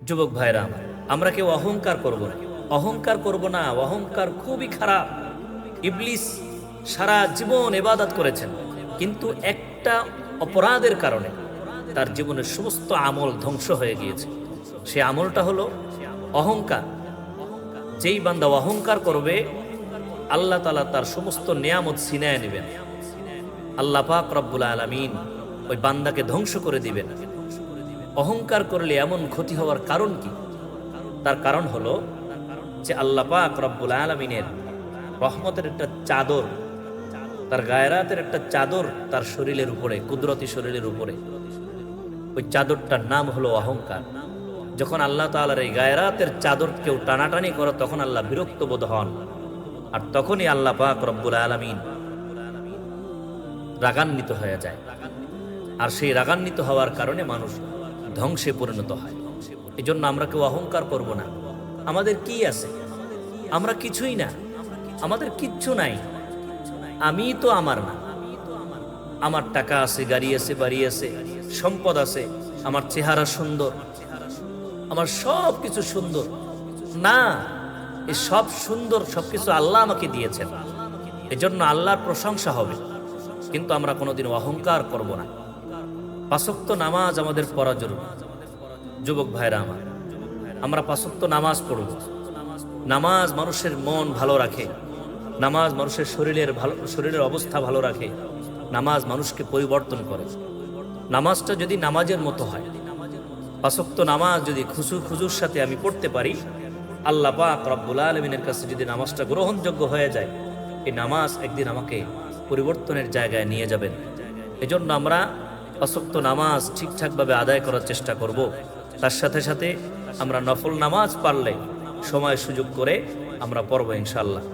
যুবক ভাইরা আমার, আমরা কেউ অহংকার করব না, অহংকার করব না। অহংকার খুবই খারাপ। ইবলিস সারা জীবন ইবাদত করেছেন, কিন্তু একটা অপরাধের কারণে তার জীবনের সমস্ত আমল ধ্বংস হয়ে গিয়েছে। সে আমলটা হলো অহংকার। যেই বান্দা অহংকার করবে, আল্লাহ তাআলা তার সমস্ত নিয়ামত ছিনায় নেবেন। আল্লাহ পাক রব্বুল আলামিন ওই বান্দাকে ধ্বংস করে দিবেন। অহংকার করলে এমন ক্ষতি হওয়ার কারণ কি? তার কারণ হলো যে আল্লাহ পাক রব্বুল আলামিনের রহমতের একটা চাদর, তার গায়রাতের একটা চাদর তার শরীরের উপরে, কুদরতি শরীরের উপরে, ওই চাদরটার নাম হলো অহংকার। যখন আল্লাহ তাআলার এই গায়রাতের চাদর কেউ টানাটানি করে, তখন আল্লাহ বিরক্ত বোধ হন, আর তখনই আল্লাহ পাক রব্বুল আলামিন রাগান্বিত হয়ে যায়। আর সেই রাগান্বিত হওয়ার কারণে মানুষ ধ্বংসে পরিণত হয়। এই জন্য আমরা কেউ অহংকার করব না। আমাদের কি আছে? আমরা কিছুই না, আমাদের কিচ্ছু নাই। আমি তো আমার না। আমার টাকা আছে, গাড়ি আছে, বাড়ি আছে, সম্পদ আছে, আমার চেহারা সুন্দর, আমার সব কিছু সুন্দর না। এই সব সুন্দর সবকিছু আল্লাহ আমাকে দিয়েছেন, এজন্য আল্লাহর প্রশংসা হবে। কিন্তু আমরা কোনোদিন অহংকার করব না। ৫ ওয়াক্ত নামাজ আমাদের পড়া জরুরি। যুবক ভাইরা আমার, আমরা ৫ ওয়াক্ত নামাজ পড়ব। নামাজ মানুষের মন ভালো রাখে, নামাজ মানুষের শরীরের অবস্থা ভালো রাখে, নামাজ মানুষকে পরিবর্তন করে। নামাজটা যদি নামাজের মতো হয়, ৫ ওয়াক্ত নামাজ যদি খুজুর সাথে আমি পড়তে পারি, আল্লাহ পাক রব্বুল আলামিনের কাছে যদি নামাজটা গ্রহণযোগ্য হয়ে যায়, এই নামাজ একদিন আমাকে পরিবর্তনের জায়গায় নিয়ে যাবেন। এজন্য আমরা ৫ ওয়াক্ত নামাজ ঠিকঠাকভাবে আদায় করার চেষ্টা করব। তার সাথে সাথে আমরা নফল নামাজ পারলে সময় সুযোগ করে আমরা পড়ব ইনশাআল্লাহ।